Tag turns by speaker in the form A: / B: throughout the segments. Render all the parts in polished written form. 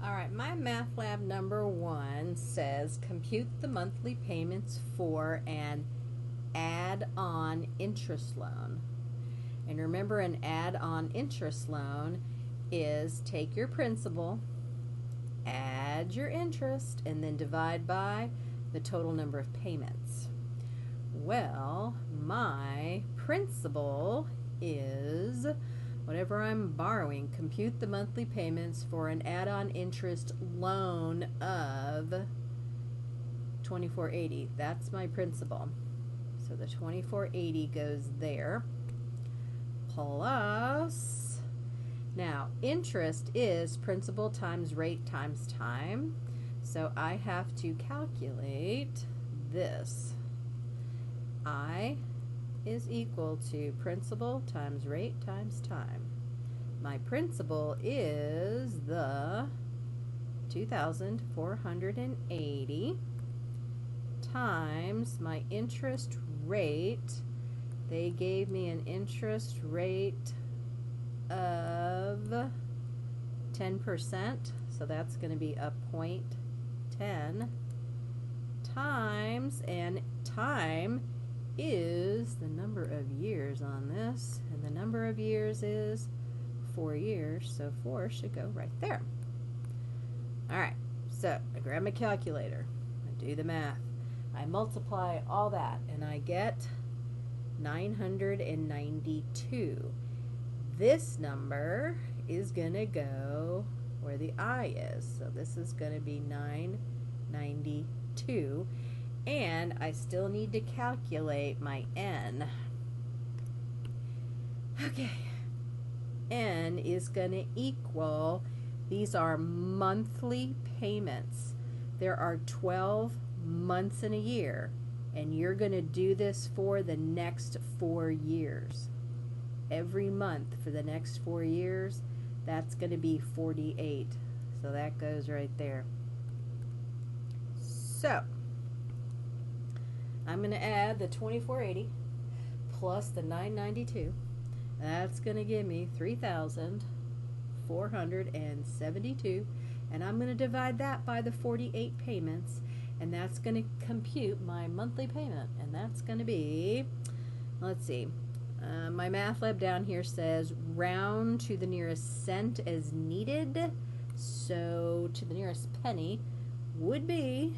A: Alright, my math lab number 1 says compute the monthly payments for an add-on interest loan. And remember, an add-on interest loan is take your principal, add your interest, and then divide by the total number of payments. Well, my principal is whatever I'm borrowing. Compute the monthly payments for an add-on interest loan of $24.80. That's my principal. So the $24.80 goes there. Plus, now interest is principal times rate times time. So I have to calculate this. I is equal to principal times rate times time. My principal is the 2,480 times my interest rate. They gave me an interest rate of 10%, so that's going to be a 0.10 times, and time is the number of years on this, and the number of years is 4 years, so 4 should go right there. Alright, so I grab my calculator, I do the math, I multiply all that, and I get 992. This number is going to go where the I is, so this is going to be 992. And I still need to calculate my N. Okay. N is going to equal, these are monthly payments. There are 12 months in a year, and you're going to do this for the next 4 years. Every month for the next 4 years, that's going to be 48. So that goes right there. So I'm going to add the 2480 plus the 992. That's going to give me 3,472, and I'm going to divide that by the 48 payments, and that's going to compute my monthly payment, and that's going to be, let's see, my math lab down here says round to the nearest cent as needed, so to the nearest penny would be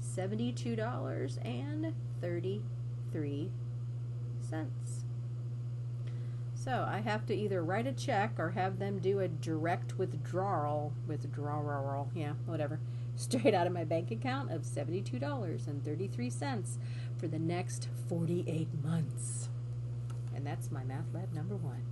A: $72.33. So I have to either write a check or have them do a direct withdrawal, yeah, whatever, straight out of my bank account of $72.33 for the next 48 months. And that's my math lab number 1.